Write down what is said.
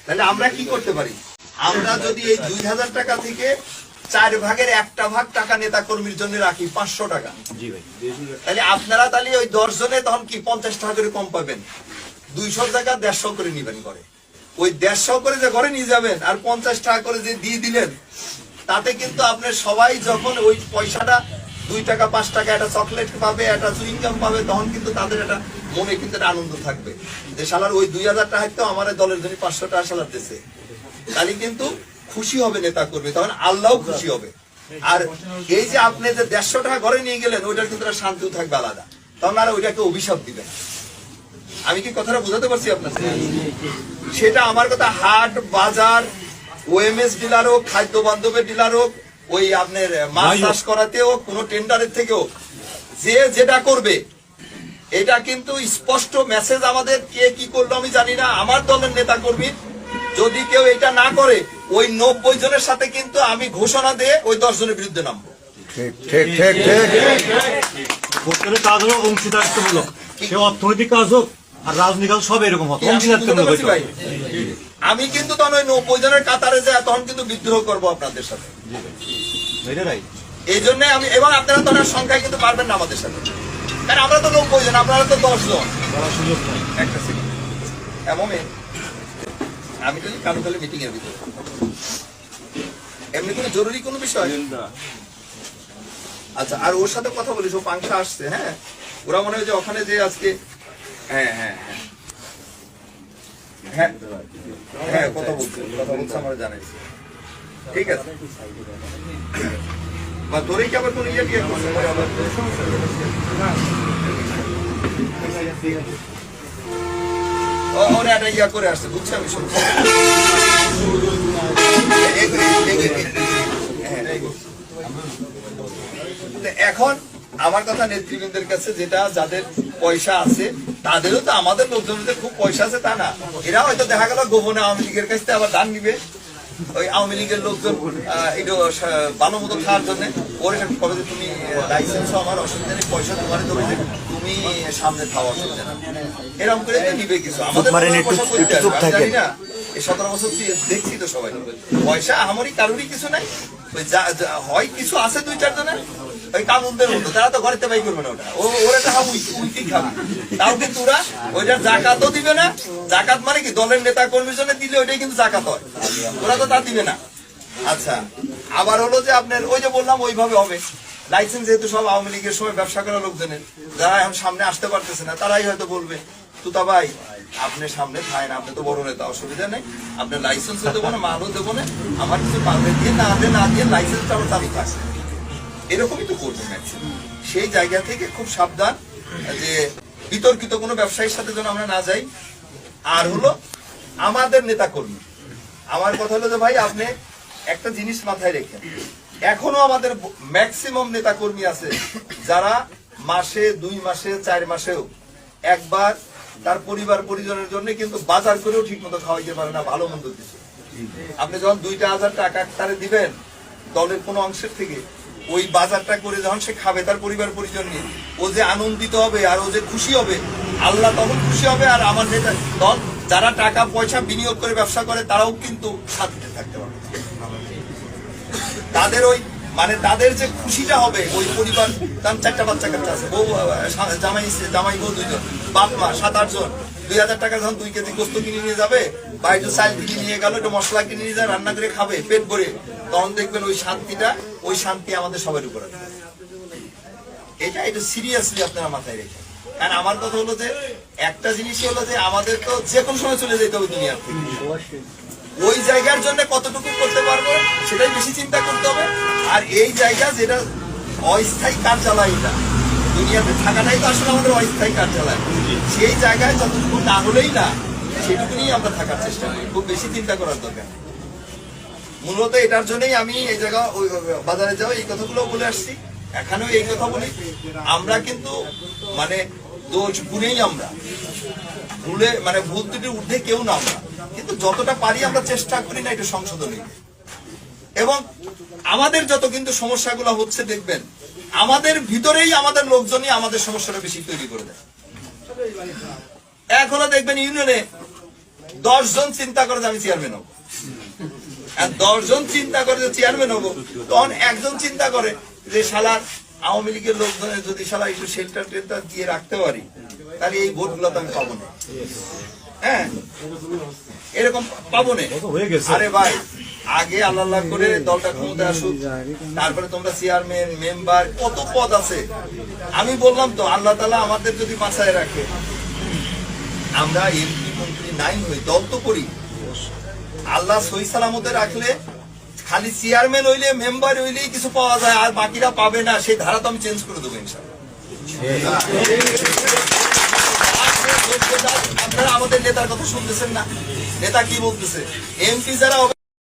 তাহলে আমরা কি করতে পারি? আমরা যদি এই 2000 টাকা থেকে 4 ভাগের 1টা ভাগ টাকা নেতা কর্মীর জন্য রাখি 500 টাকা, তাহলে আপনারা তাহলে ওই 10 জনে তখন কি 50 টাকা করে কম পাবেন। 200 টাকা 150 করে নিবেন করে, ওই 150 করে যে ঘরে নিয়ে যাবেন আর 50 টাকা করে যে দিয়ে দিলেন, তাতে কিন্তু আপনার সবাই যখন ওই পয়সাটা 2 টাকা 5 টাকা একটা চকলেট পাবে, একটা চুইংগাম পাবে, তখন কিন্তু তাদের একটা মনে কিন্তু একটা আনন্দ থাকবে যে শালার ওই 2000 টাকা তো আমার দলের জন্য 500 টাকা শালার দিয়েছে। তাহলে কিন্তু খুশি হবে নেতা কর্মী, তখন আল্লাহও খুশি হবে। আর এই যে আপনি যে 150 টাকা ঘরে নিয়ে গেলেন, ওইটার কিন্তু একটা শান্তিও থাকবে আলাদা, তখন আর ওইটাকে অভিশাপ দিবেন। আমি কি কথাটা বোঝাতে পারছি আপনার? সেটা আমার কথা, হাট বাজার, ওএমএস ডিলার হোক, খাদ্য বান্ধবের ডিলার হোক, ওই আপনার মাছ চাষ করাতে হোক, কোনো টেন্ডারের থেকেও যে যেটা করবে, এটা কিন্তু স্পষ্ট মেসেজ আমাদের। কে কি করলো আমি জানি না, আমার দলের নেতা কর্মী যদি কেউ এটা না করে, ওই 90 জনের সাথে কিন্তু আমি ঘোষণা দিয়ে ওই 10 জনের বিরুদ্ধে নামবো। কাজ হোক অংশীদারিত্বমূলক, সে অর্থনৈতিক কাজ হোক আর রাজনৈতিক কাজ, সব এরকম হবে অংশীদারিত্বমূলক। আমি কিন্তু তখন ওই 90 জনের কাতারে যায়, তখন কিন্তু বিদ্রোহ করবো আপনাদের সাথে। এই জন্য আমি, এবং আপনারা তো সংখ্যায় কিন্তু পারবেন না আমাদের সাথে, কারণ আমরা তো 90 জন, আপনারা তো 10 জন। একটা সেকেন্ড, এমন আমি তো কালো কালো মিটিং এর ভিতরে এমনি কোনো জরুরি কোনো বিষয়। আচ্ছা, আর ওর সাথে কথা বলিস, ও পাংশা আসছে। হ্যাঁ, ওরা মনে হয় যে ওখানে যে আজকে, হ্যাঁ হ্যাঁ হ্যাঁ হ্যাঁ কথা বলছে আমার জানাইছে। ঠিক আছে, বা তোরই কি আবার কোন ইয়ে দিয়ে করছে? ওরা একটা ইয়া করে আসছে, বুঝছি আমি শুনছি। এখন আমার কথা নেতৃবৃন্দের কাছে, যেটা যাদের পয়সা আছে, তাদেরও তো আমাদের লোকজনদের খুব পয়সা আছে তা না, এরা হয়তো দেখা গেল গোপনে আওয়ামী লীগের কাছ থেকে আবার দান নিবে। ওই আওয়ামী লীগের লোকজন একটু ভালো মতো খাওয়ার জন্য ওর কবে যে তুমি লাইসেন্স আমার অসুবিধা নেই, পয়সা তোমার দেবো, তুমি সামনে খাওয়া অসুবিধা না, এরকম করে নিবে কিছু। আমাদের জানি না, এই 17 বছর দেখছি তো সবাই পয়সা আমারই কারোরই কিছু নাই, হয় কিছু আছে 2-4 জনের ওই কামুনদের মতো, তারা তো ঘরেতে বাই করবে না, ওটা ওরা তো উইটি খাবে। তাও কিন্তু ওরা ওইটার জাকাতও দিবে না। জাকাত মানে কি, দলের নেতা কর্মীর জন্য দিলে ওইটাই কিন্তু জাকাত হয়, ওরা তো তা দিবে না। আচ্ছা, আবার হলো যে আপনার ওই যে বললাম ওইভাবে হবে। লাইসেন্স যেহেতু সব আওয়ামী লীগের সময় ব্যবসা করা লোকজনের, যারা এখন সামনে আসতে পারতেছে না, তারাই হয়তো বলবে তুতা ভাই আপনি সামনে খায় না, আপনি তো বড় নেতা, অসুবিধা নেই, আপনার লাইসেন্সও দেবো না, মালও দেবো না, আমার কিছু পাবে দিয়ে না দিয়ে লাইসেন্সটা আমার চালু থাকছে, এরকমই তো করবে ম্যাক্সিমাম। সেই জায়গা থেকে খুব সাবধান যে বিতর্কিত কোনো ব্যবসায়ীর সাথে যেন আমরা না যাই। আর হলো আমাদের নেতা কর্মী, আমার কথা হলো যে ভাই আপনি একটা জিনিস মাথায় রেখেন, এখনো আমাদের ম্যাক্সিমাম নেতা কর্মী আছে যারা মাসে 2 মাসে 4 মাসেও একবার তার পরিবার পরিজনের জন্য কিন্তু বাজার করেও ঠিক মতো খাওয়াইতে পারে না, ভালো মন্দ কিছু। আপনি যখন 2,000 টাকা তারে দিবেন দলের কোনো অংশের থেকে, ওই বাজারটা করে যখন সে খাবে তার পরিবার পরিজন নিয়ে, ও যে আনন্দিত হবে আর ও যে খুশি হবে, আল্লাহ তখন খুশি হবে। আর আমার নেতা দল যারা টাকা পয়সা বিনিয়োগ করে ব্যবসা করে, তারাও কিন্তু শান্তিতে থাকতে পারবে। তাদের ওই মানে তাদের যে খুশিটা হবে, ওই পরিবার, তার 4টা বাচ্চা কাচ্চা আছে, বউ জামাই বউ 2 জন, বাপ মা 7-8 জন, 2,000 টাকা যখন 2 কেজি গোস্ত কিনে নিয়ে যাবে, বা একটু চাল কিনে নিয়ে গেল, একটু মশলা কিনে নিয়ে যায়, রান্না করে খাবে পেট ভরে, তখন দেখবেন ওই শান্তিটা, ওই শান্তি আমাদের সবার উপর আছে। এটা একটু সিরিয়াসলি আপনারা মাথায় রেখে। কারণ আমার কথা হলো যে একটা জিনিস হলো যে আমাদের তো যে কোনো সময় চলে যেতে হবে দুনিয়ার থেকে, ওই জায়গার জন্য কতটুকু করতে পারবো সেটাই বেশি চিন্তা করতে হবে। আর এই জায়গা যেটা অস্থায়ী কার্যালয়, এটা দুনিয়াতে থাকাটাই তো আসলে আমাদের অস্থায়ী কার্যালয়, সেই জায়গায় যতটুকু না হলেই না, সেটুকু নিয়ে আমরা থাকার চেষ্টা করি, খুব বেশি চিন্তা করার দরকার। মূলত এটার জন্যই আমি এই জায়গা ওই বাজারে যাও এই কথাগুলো বলে আসছি, এখানেও এই কথা বলি। আমরা কিন্তু মানে দোষ গুণেই, আমরা ভুলে মানে ভুল ত্রুটির ঊর্ধ্বে কেউ না, আমরা কিন্তু যতটা পারি আমরা চেষ্টা করি না এটা সংশোধনী। এবং আমাদের যত কিন্তু সমস্যাগুলো হচ্ছে দেখবেন আমাদের ভিতরেই আমাদের লোকজনই আমাদের সমস্যাটা বেশি তৈরি করে দেয়। এখনো দেখবেন ইউনিয়নে 10 জন চিন্তা করে যে আমি চেয়ারম্যান হবো, আর 10 জন চিন্তা করে যে চেয়ারম্যান হবো, তখন একজন চিন্তা করে যে শালার আওয়ামী লীগের লোকজনের যদি শালা একটু শেল্টার টেল্টার দিয়ে রাখতে পারি, তাহলে এই ভোটগুলো তো আমি পাবো না। হ্যাঁ, এরকম পাবো না। হয়ে গেছে। আরে ভাই, আগে আল্লাহ করে দলটা ক্ষমতায় আসুক, তারপরে তোমরা চেয়ারম্যান মেম্বার কত পদ আছে। আমি বললাম তো, আল্লাহ তাআলা আমাদের যদি বাঁচায় রাখে, আমরা এমপি মন্ত্রী নাই হই, দল তো করি, আল্লাহ সহি সালামতে রাখলে খালি চেয়ারম্যান হইলে মেম্বার হইলেই কিছু পাওয়া যায়, আর বাকিরা পাবে না, সেই ধারা তো আমি চেঞ্জ করে দেবো ইনশাআল্লাহ। আপনারা আমাদের নেতার কথা শুনতেছেন না? নেতা কি বলতেছে? এমপি যারা